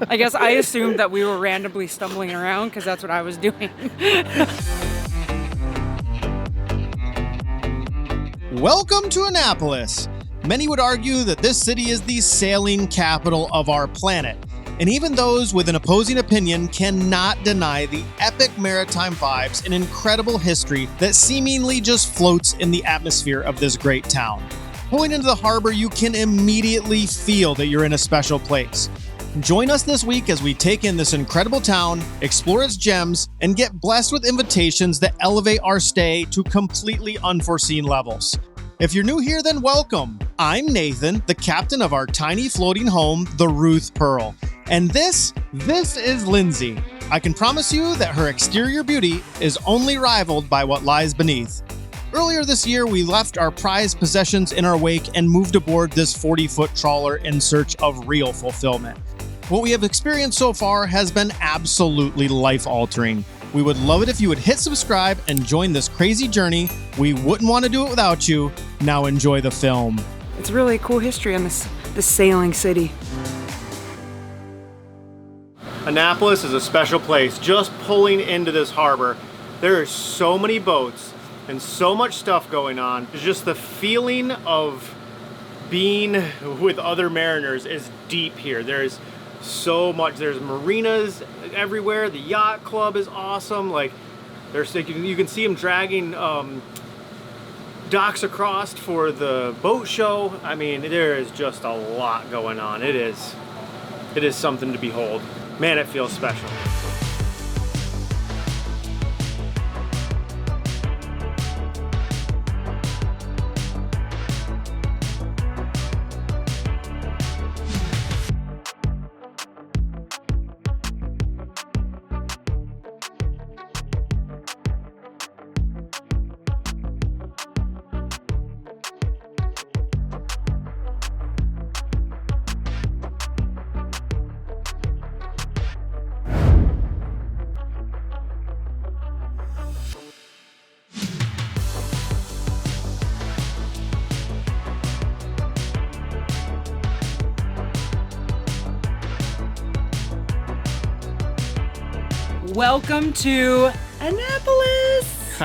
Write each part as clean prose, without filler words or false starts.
I guess I assumed that we were randomly stumbling around because that's what I was doing. Welcome to Annapolis. Many would argue that this city is the sailing capital of our planet. And even those with an opposing opinion cannot deny the epic maritime vibes and incredible history that seemingly just floats in the atmosphere of this great town. Pulling into the harbor, you can immediately feel that you're in a special place. Join us this week as we take in this incredible town, explore its gems, and get blessed with invitations that elevate our stay to completely unforeseen levels. If you're new here, then welcome. I'm Nathan, the captain of our tiny floating home, the Ruth Pearl. And this is Lindsey. I can promise you that her exterior beauty is only rivaled by what lies beneath. Earlier this year, we left our prized possessions in our wake and moved aboard this 40-foot trawler in search of real fulfillment. What we have experienced so far has been absolutely life-altering. We would love it if you would hit subscribe and join this crazy journey. We wouldn't want to do it without you. Now enjoy the film. It's really a cool history on this sailing city. Annapolis is a special place. Just pulling into this harbor, there are so many boats and so much stuff going on. Just the feeling of being with other mariners is deep here. There's so much. There's marinas everywhere. The yacht club is awesome. Like, you can see them dragging docks across for the boat show. I mean, there is just a lot going on. It is something to behold. Man, it feels special. Welcome to Annapolis!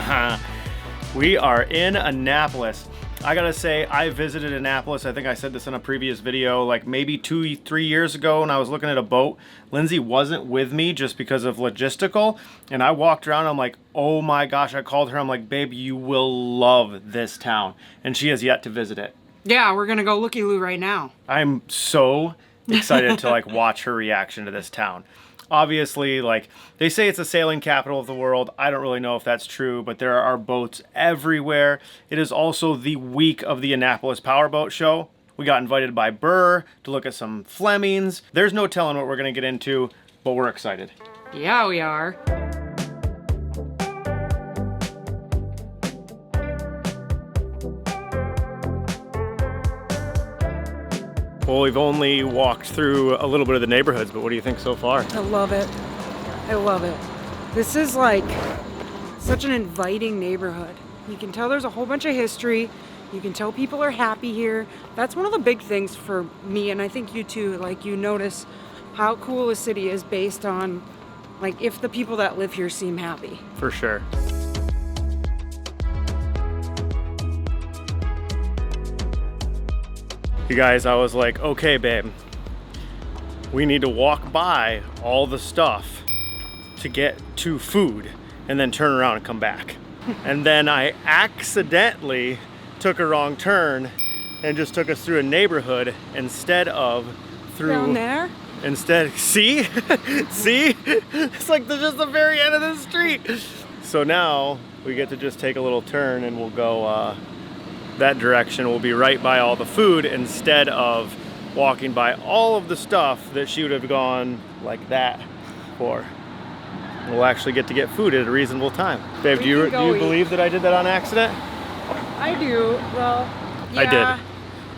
We are in Annapolis. I gotta say, I visited Annapolis. I think I said this in a previous video, like maybe 2-3 years ago when I was looking at a boat. Lindsey wasn't with me just because of logistical. And I walked around, I'm like, oh my gosh, I called her. I'm like, babe, you will love this town. And she has yet to visit it. Yeah, we're gonna go looky loo right now. I'm so excited to like watch her reaction to this town. Obviously, like, they say it's the sailing capital of the world. I don't really know if that's true, but there are boats everywhere. It is also the week of the Annapolis Powerboat Show. We got invited by Burr to look at some Flemings. There's no telling what we're going to get into, but we're excited. Yeah, we are. Well, we've only walked through a little bit of the neighborhoods, but what do you think so far? I love it. I love it. This is like such an inviting neighborhood. You can tell there's a whole bunch of history. You can tell people are happy here. That's one of the big things for me, and I think you too. Like, you notice how cool a city is based on, like, if the people that live here seem happy. For sure. You guys, I was like, okay, babe, we need to walk by all the stuff to get to food and then turn around and come back. And then I accidentally took a wrong turn and just took us through a neighborhood instead of through... Down there? Instead, see? See? It's like just the very end of the street. So now we get to just take a little turn and we'll go that direction. We'll be right by all the food instead of walking by all of the stuff that she would have gone like that for. We'll actually get to get food at a reasonable time. Babe, do you believe that I did that on accident? I do. Well, yeah.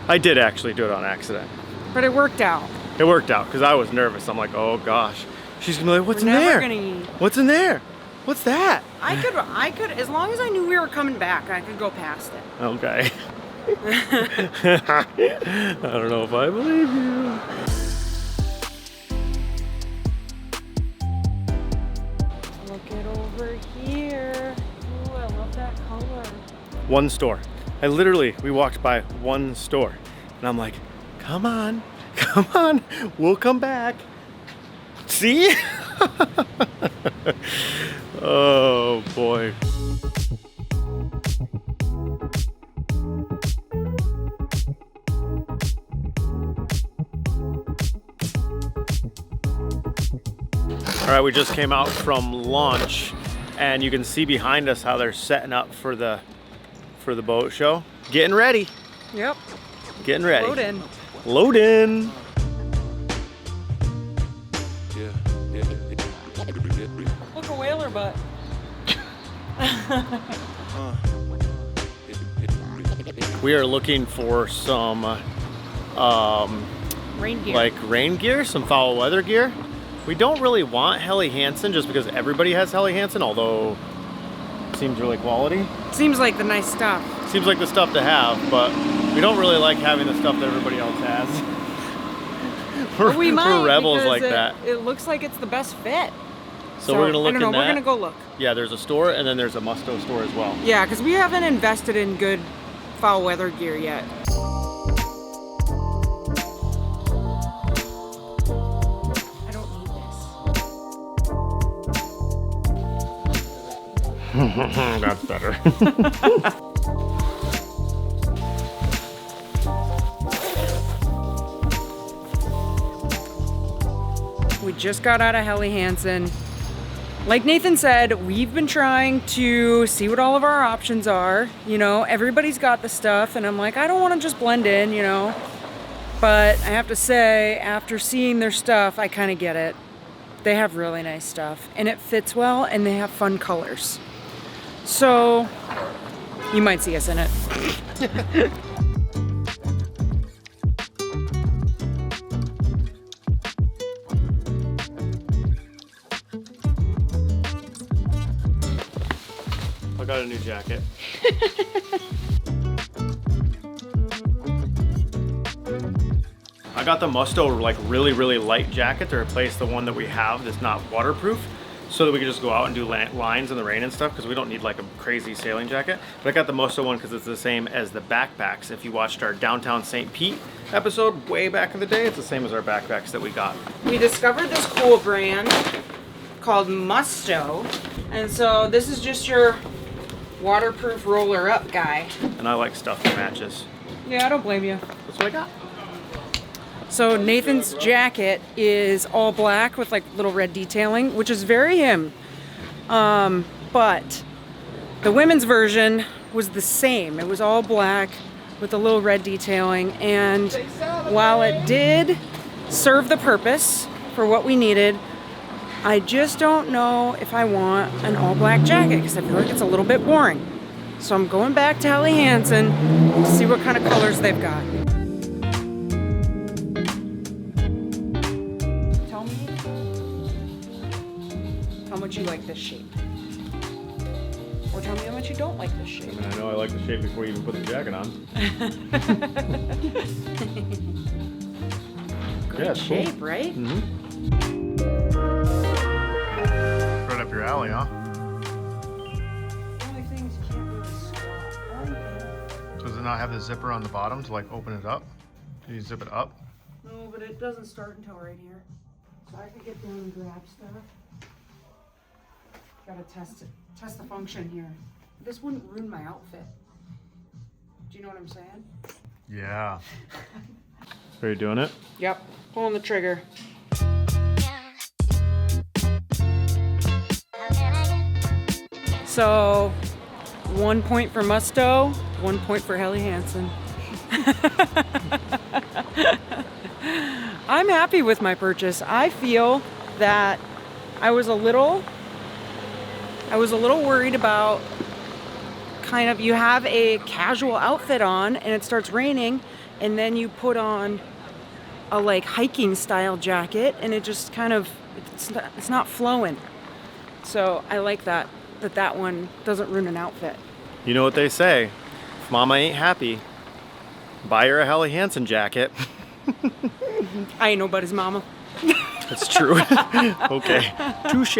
I did actually do it on accident. But it worked out. It worked out because I was nervous. I'm like, oh gosh. She's gonna be like, what's in there? We're never gonna eat. What's in there? What's that? I could, as long as I knew we were coming back, I could go past it. Okay. I don't know if I believe you. One store. We walked by one store. And I'm like, come on, we'll come back. See? Oh boy. All right, we just came out from lunch and you can see behind us how they're setting up for the boat show. Getting ready. Yep. Getting ready. Load in. Load in. Look, a whaler butt. We are looking for some Rain gear. like rain gear, some foul weather gear. We don't really want Helly Hansen just because everybody has Helly Hansen, although it seems really quality. Seems like the nice stuff. Seems like the stuff to have, but we don't really like having the stuff that everybody else has. But we might, we're rebels because like that. It looks like it's the best fit. So we're gonna look I don't know, in we're that. gonna go look. Yeah, there's a store and then there's a Musto store as well. Yeah, because we haven't invested in good foul weather gear yet. I don't need this. That's better. We just got out of Helly Hansen. Like Nathan said, we've been trying to see what all of our options are. You know, everybody's got the stuff, and I'm like, I don't want to just blend in, you know. But I have to say, after seeing their stuff, I kind of get it. They have really nice stuff, and it fits well, and they have fun colors. So, you might see us in it. I got a new jacket. I got the Musto like really light jacket to replace the one that we have that's not waterproof, so that we can just go out and do lines in the rain and stuff, because we don't need like a crazy sailing jacket. But I got the Musto one because it's the same as the backpacks. If you watched our downtown St. Pete episode way back in the day, it's the same as our backpacks that we got. We discovered this cool brand called Musto, and so this is just your waterproof roller up guy. And I like stuff that matches. Yeah, I don't blame you. That's what I got. So Nathan's jacket is all black with like little red detailing, which is very him. But the women's version was the same. It was all black with a little red detailing, and while it did serve the purpose for what we needed, I just don't know if I want an all black jacket because I feel like it's a little bit boring. So I'm going back to Helly Hansen to see what kind of colors they've got. Tell me how much you like this shape. Or tell me how much you don't like this shape. I mean, I know I like the shape before you even put the jacket on. Good Yeah, shape, cool. right? Mm-hmm. Right up your alley, huh? The only thing is you can't really squat. Does it not have the zipper on the bottom to like open it up? Can you zip it up? No, but it doesn't start until right here. So I could get down and grab stuff. Gotta test the function here. This wouldn't ruin my outfit. Do you know what I'm saying? Yeah. Are you doing it? Yep, pulling the trigger. So, 1 point for Musto, 1 point for Helly Hansen. I'm happy with my purchase. I feel that I was a little worried about kind of, you have a casual outfit on and it starts raining, and then you put on a like hiking style jacket and it just kind of, it's not flowing. So I like that one doesn't ruin an outfit. You know what they say, if mama ain't happy, buy her a Helly Hansen jacket. I ain't nobody's mama. That's true. Okay, touche.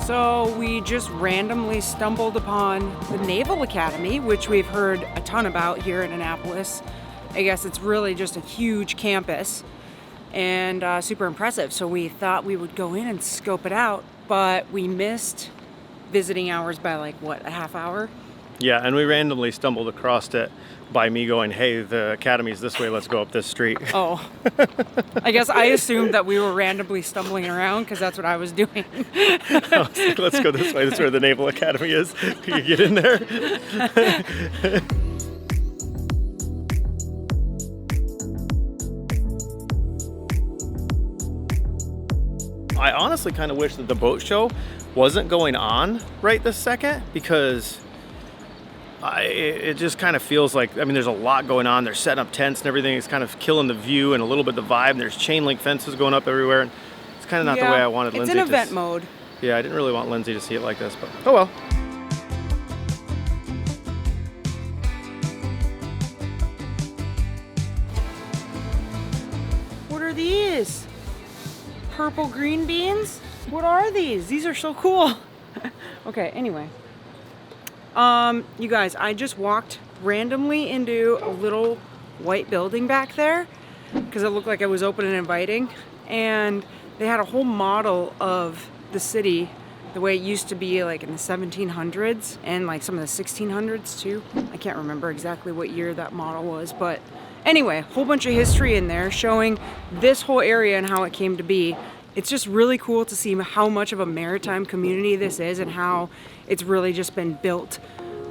So we just randomly stumbled upon the Naval Academy, which we've heard a ton about here in Annapolis. I guess it's really just a huge campus and super impressive. So we thought we would go in and scope it out, but we missed visiting hours by like, what, a half hour? Yeah, and we randomly stumbled across it by me going, hey, the academy's this way, let's go up this street. Oh, I guess I assumed that we were randomly stumbling around because that's what I was doing. I was like, let's go this way, this is where the Naval Academy is. You get in there. I honestly kind of wish that the boat show wasn't going on right this second, because it just kind of feels like, I mean, there's a lot going on. They're setting up tents and everything. It's kind of killing the view and a little bit the vibe. And there's chain link fences going up everywhere. And it's kind of not the way I wanted Lindsey to. It's in event mode. Yeah, I didn't really want Lindsey to see it like this, but oh well. What are these? Purple green beans? What are these? These are so cool. Okay, anyway. You guys, I just walked randomly into a little white building back there because it looked like it was open and inviting, and they had a whole model of the city the way it used to be, like in the 1700s and like some of the 1600s too. I can't remember exactly what year that model was, but anyway, a whole bunch of history in there showing this whole area and how it came to be. It's just really cool to see how much of a maritime community this is and how it's really just been built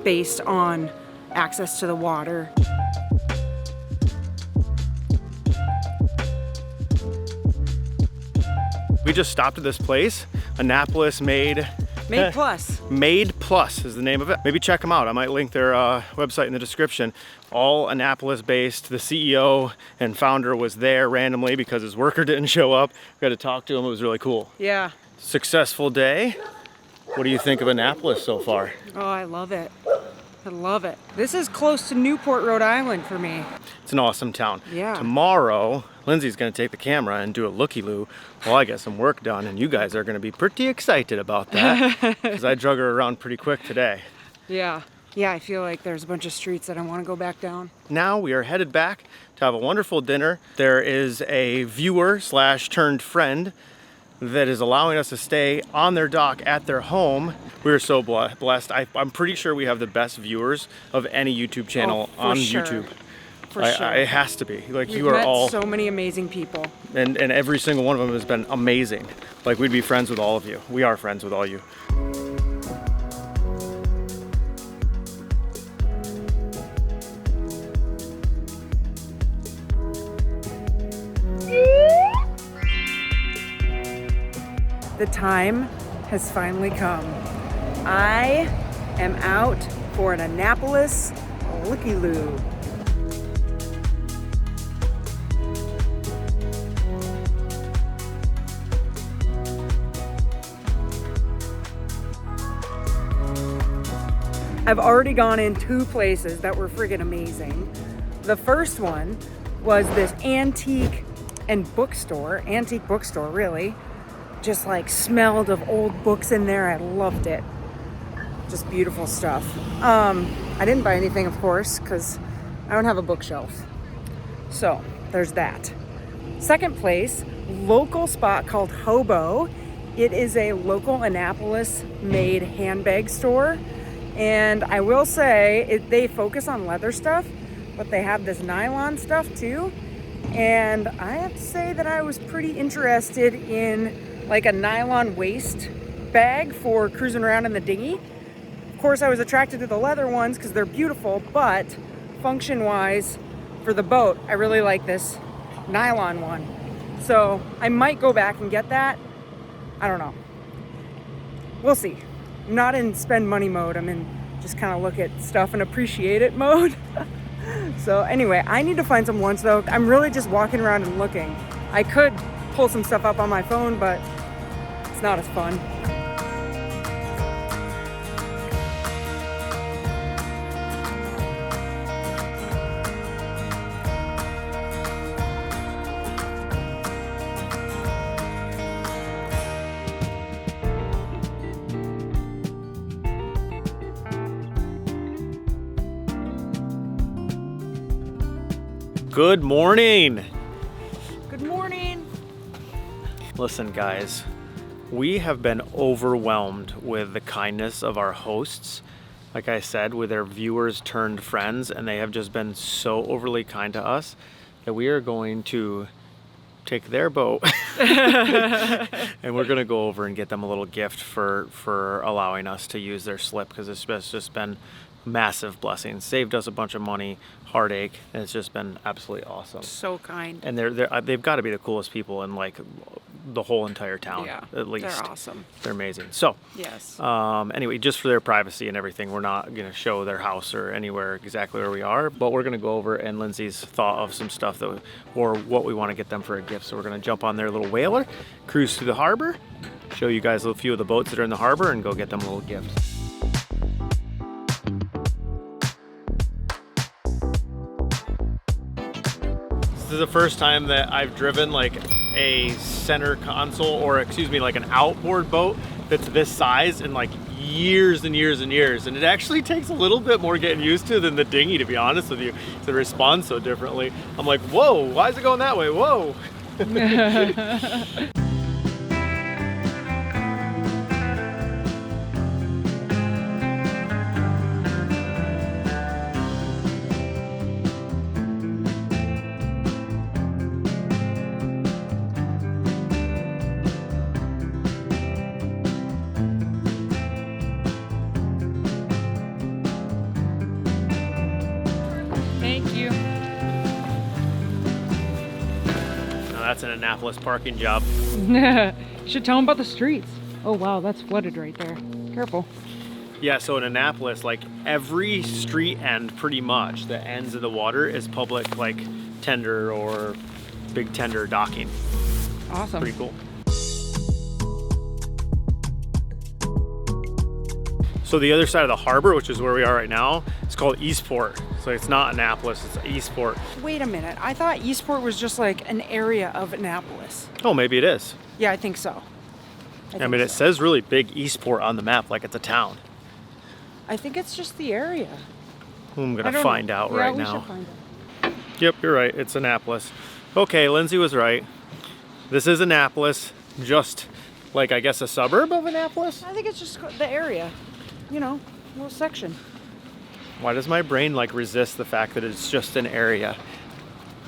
based on access to the water. We just stopped at this place, Annapolis Made Plus. Made Plus is the name of it. Maybe check them out. I might link their website in the description. All Annapolis based. The CEO and founder was there randomly because his worker didn't show up. We got to talk to him. It was really cool. Yeah. Successful day. What do you think of Annapolis so far? Oh, I love it. I love it. This is close to Newport, Rhode Island for me. It's an awesome town. Yeah. Tomorrow, Lindsey's going to take the camera and do a looky loo while I get some work done, and you guys are going to be pretty excited about that because I drug her around pretty quick today. Yeah. Yeah, I feel like there's a bunch of streets that I want to go back down. Now we are headed back to have a wonderful dinner. There is a viewer / turned friend that is allowing us to stay on their dock at their home. We are so blessed. I'm pretty sure we have the best viewers of any YouTube channel on YouTube. For sure. It has to be. Like, We've you are met all so many amazing people. and every single one of them has been amazing. Like, we'd be friends with all of you. We are friends with all you. The time has finally come. I am out for an Annapolis Lookie Loo. I've already gone in 2 places that were friggin' amazing. The first one was this antique bookstore really. Just like smelled of old books in there. I loved it. Just beautiful stuff. I didn't buy anything, of course, because I don't have a bookshelf. So there's that. Second place, local spot called Hobo. It is a local Annapolis made handbag store. And I will say they focus on leather stuff, but they have this nylon stuff too. And I have to say that I was pretty interested in like a nylon waist bag for cruising around in the dinghy. Of course, I was attracted to the leather ones because they're beautiful, but function-wise for the boat, I really like this nylon one. So I might go back and get that. I don't know. We'll see. I'm not in spend money mode. I'm in just kind of look at stuff and appreciate it mode. So anyway, I need to find some lunch though. I'm really just walking around and looking. I could pull some stuff up on my phone, but it's not as fun. Good morning. Good morning. Listen, guys, we have been overwhelmed with the kindness of our hosts. Like I said, with their viewers turned friends, and they have just been so overly kind to us that we are going to take their boat and we're going to go over and get them a little gift for allowing us to use their slip, because it's just been massive blessing. Saved us a bunch of money, heartache, and it's just been absolutely awesome. So kind. And they've got to be the coolest people in like the whole entire town. Yeah, at least. they're awesome. They're amazing. So yes. Anyway, just for their privacy and everything, we're not going to show their house or anywhere exactly where we are, but we're going to go over, and Lindsey's thought of some stuff or what we want to get them for a gift. So we're going to jump on their little whaler, cruise through the harbor, show you guys a few of the boats that are in the harbor, and go get them a little gift. This is the first time that I've driven like a center console, or excuse me, like an outboard boat that's this size in like years and years and years. And it actually takes a little bit more getting used to than the dinghy, to be honest with you. It responds so differently. I'm like, whoa, why is it going that way? Whoa. Thank you. Now that's an Annapolis parking job. You should tell them about the streets. Oh wow, that's flooded right there. Careful. Yeah, so in Annapolis, like every street end pretty much that ends in the water is public, like tender or big tender docking. Awesome. Pretty cool. So the other side of the harbor, which is where we are right now, it's called Eastport. So it's not Annapolis, it's Eastport. Wait a minute. I thought Eastport was just like an area of Annapolis. Oh, maybe it is. Yeah, I think so. I mean, it says really big Eastport on the map, like it's a town. I think it's just the area. I'm gonna find out right now. Yeah, we should find out. Yep, you're right, it's Annapolis. Okay, Lindsey was right. This is Annapolis, just like I guess a suburb of Annapolis? I think it's just the area. You know, little section. Why does my brain like resist the fact that it's just an area?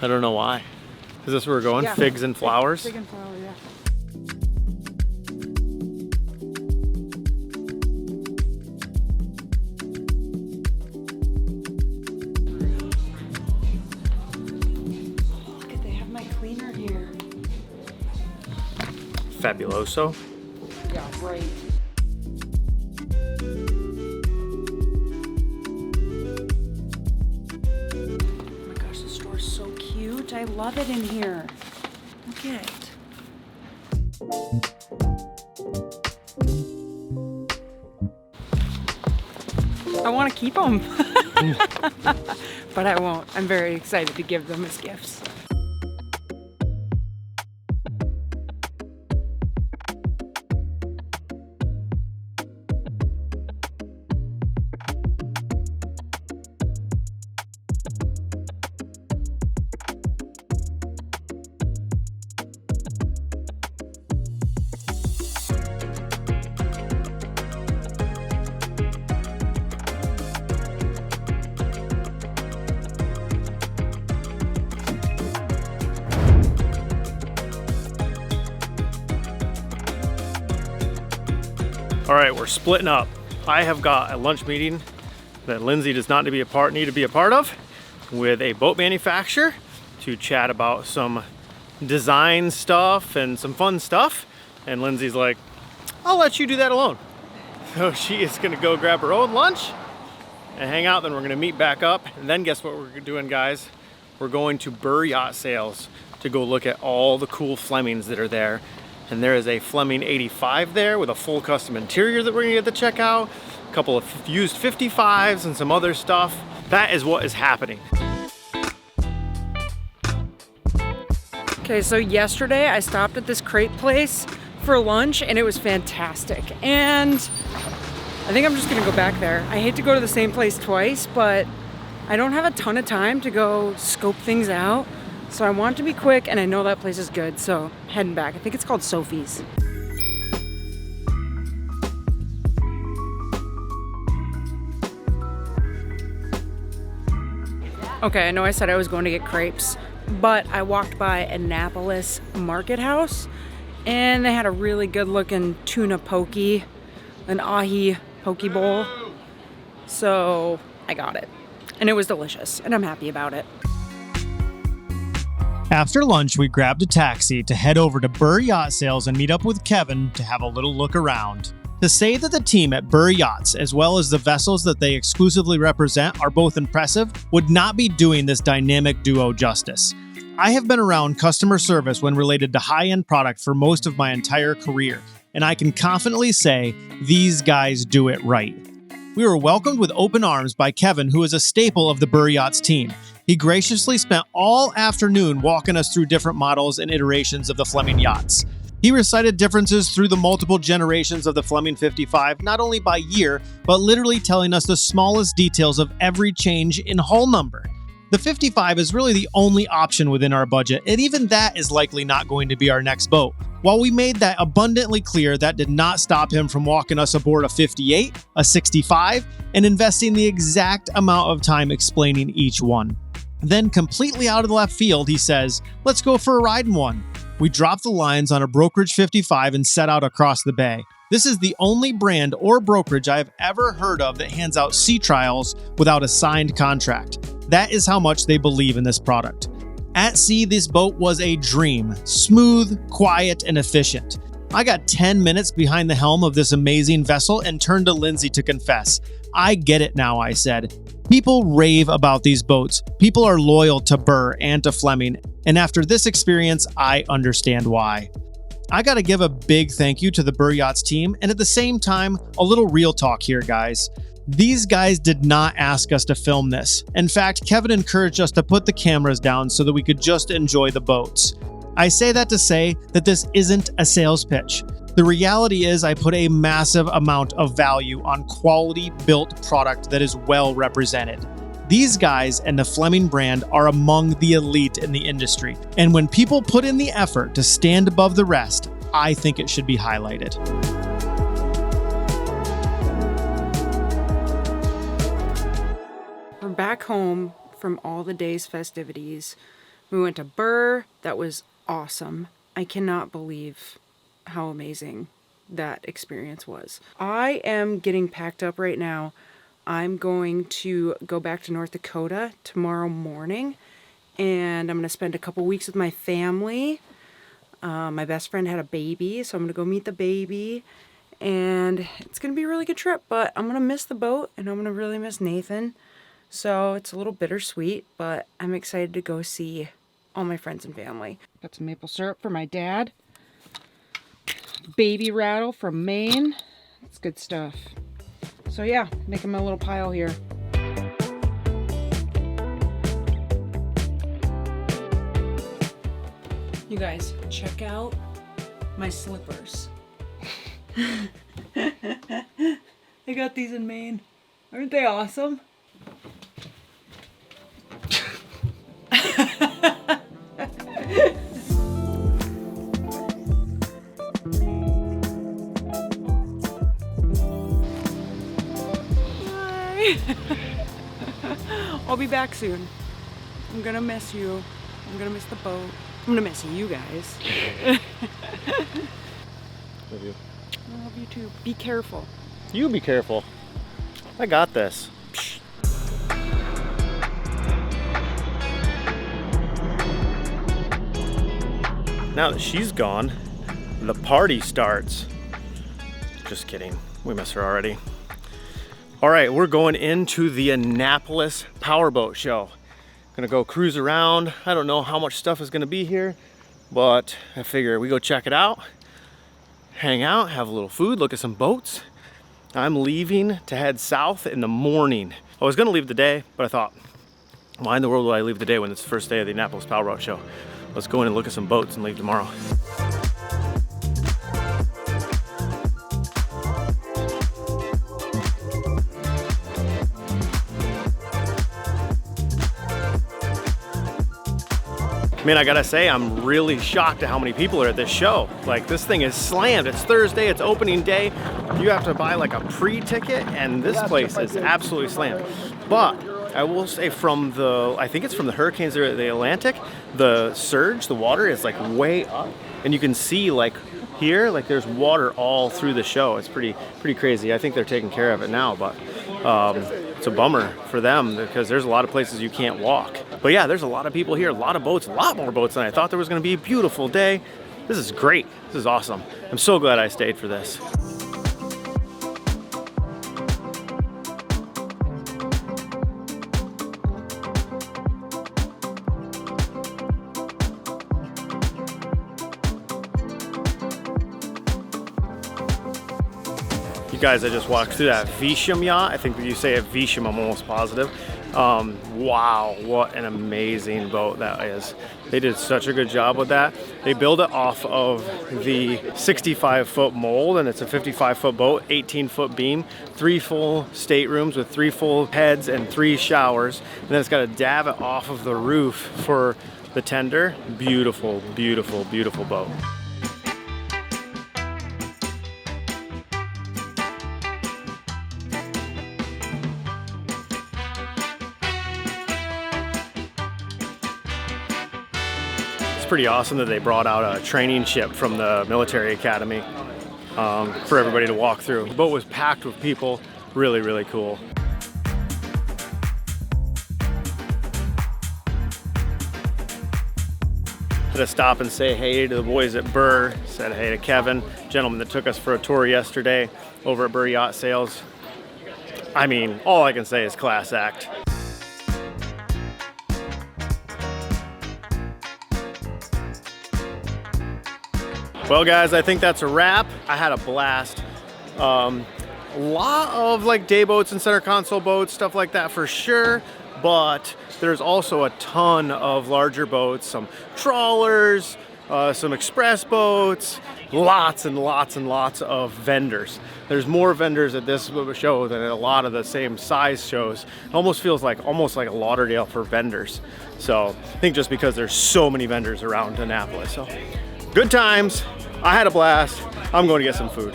I don't know why. Is this where we're going? Yeah. Figs and flowers? Fig and flower, yeah. Look at, they have my cleaner here. Fabuloso. Yeah, right. I love it in here. Look at it. I want to keep them, but I won't. I'm very excited to give them as gifts. All right, we're splitting up. I have got a lunch meeting that Lindsey does not need to be a part of with a boat manufacturer to chat about some design stuff and some fun stuff. And Lindsey's like, I'll let you do that alone. So she is gonna go grab her own lunch and hang out. Then we're gonna meet back up. And then guess what we're doing, guys? We're going to Burr Yacht Sales to go look at all the cool Flemings that are there. And there is a Fleming 85 there with a full custom interior that we're gonna get to check out. A couple of used 55s and some other stuff. That is what is happening. Okay, so yesterday I stopped at this crepe place for lunch and it was fantastic. And I think I'm just gonna go back there. I hate to go to the same place twice, but I don't have a ton of time to go scope things out, so I want to be quick, and I know that place is good, so heading back. I think it's called Sophie's. Okay, I know I said I was going to get crepes, but I walked by Annapolis Market House, and they had a really good looking tuna poke, an ahi poke bowl. So I got it, and it was delicious, and I'm happy about it. After lunch, we grabbed a taxi to head over to Burr Yacht Sales and meet up with Kevin to have a little look around. To say that the team at Burr Yachts, as well as the vessels that they exclusively represent, are both impressive would not be doing this dynamic duo justice. I have been around customer service when related to high-end product for most of my entire career, and I can confidently say these guys do it right. We were welcomed with open arms by Kevin, who is a staple of the Burr Yachts team. He graciously spent all afternoon walking us through different models and iterations of the Fleming Yachts. He recited differences through the multiple generations of the Fleming 55, not only by year, but literally telling us the smallest details of every change in hull number. The 55 is really the only option within our budget, and even that is likely not going to be our next boat. While we made that abundantly clear, that did not stop him from walking us aboard a 58, a 65, and investing the exact amount of time explaining each one. Then, completely out of the left field, he says, "Let's go for a ride in one." We dropped the lines on a brokerage 55 and set out across the bay. This is the only brand or brokerage I have ever heard of that hands out sea trials without a signed contract. That is how much they believe in this product. At sea, this boat was a dream. Smooth, quiet, and efficient. I got 10 minutes behind the helm of this amazing vessel and turned to Lindsey to confess. "I get it now," I said. People rave about these boats. People are loyal to Burr and to Fleming, and after this experience, I understand why. I gotta give a big thank you to the Burr Yachts team, and at the same time, a little real talk here, guys. These guys did not ask us to film this. In fact, Kevin encouraged us to put the cameras down so that we could just enjoy the boats. I say that to say that this isn't a sales pitch. The reality is I put a massive amount of value on quality built product that is well represented. These guys and the Fleming brand are among the elite in the industry. And when people put in the effort to stand above the rest, I think it should be highlighted. We're back home from all the day's festivities. We went to Burr. That was awesome. I cannot believe how amazing that experience was. I am getting packed up right now. I'm going to go back to North Dakota tomorrow morning, and I'm going to spend a couple weeks with my family. My best friend had a baby, so I'm going to go meet the baby, and it's going to be a really good trip, but I'm going to miss the boat, and I'm going to really miss Nathan. So it's a little bittersweet, but I'm excited to go see all my friends and family. Got some maple syrup for my dad. Baby rattle from Maine. It's good stuff. So yeah, making my little pile here. You guys, check out my slippers. I got these in Maine. Aren't they awesome? I'll be back soon. I'm gonna miss you. I'm gonna miss the boat. I'm gonna miss you guys. Love you. I love you too. Be careful. You be careful. I got this. Psh. Now that she's gone, the party starts. Just kidding. We miss her already. All right, we're going into the Annapolis Powerboat Show. Gonna go cruise around. I don't know how much stuff is gonna be here, but I figure we go check it out, hang out, have a little food, look at some boats. I'm leaving to head south in the morning. I was gonna leave the day, but I thought, why in the world would I leave the day when it's the first day of the Annapolis Powerboat Show? Let's go in and look at some boats and leave tomorrow. Man, I gotta say, I'm really shocked at how many people are at this show. Like, this thing is slammed. It's Thursday, it's opening day. You have to buy like a pre-ticket, and this place is absolutely slammed. But I will say, from the, I think it's from the hurricanes or the Atlantic, the surge, the water is like way up, and you can see like here, like there's water all through the show. It's pretty crazy. I think they're taking care of it now, but it's a bummer for them because there's a lot of places you can't walk. But yeah, there's a lot of people here, a lot of boats, a lot more boats than I thought there was going to be. A beautiful day. This is great. This is awesome. I'm so glad I stayed for this. You guys, I just walked through that Visham yacht. I think that you say it Visham, I'm almost positive. Wow, what an amazing boat that is. They did such a good job with that. They build it off of the 65-foot mold, and it's a 55-foot boat, 18-foot beam, 3 full staterooms with 3 full heads and 3 showers. And then it's got a davit off of the roof for the tender. Beautiful, beautiful, beautiful boat. Pretty awesome that they brought out a training ship from the military academy for everybody to walk through. The boat was packed with people. Really, really cool. Had to stop and say hey to the boys at Burr. Said hey to Kevin, gentleman that took us for a tour yesterday over at Burr Yacht Sales. I mean, all I can say is class act. Well guys, I think that's a wrap. I had a blast. A lot of like day boats and center console boats, stuff like that for sure, but there's also a ton of larger boats, some trawlers, some express boats, lots and lots and lots of vendors. There's more vendors at this show than at a lot of the same size shows. It almost feels like almost like a Lauderdale for vendors. So I think just because there's so many vendors around Annapolis. So good times. I had a blast. I'm going to get some food.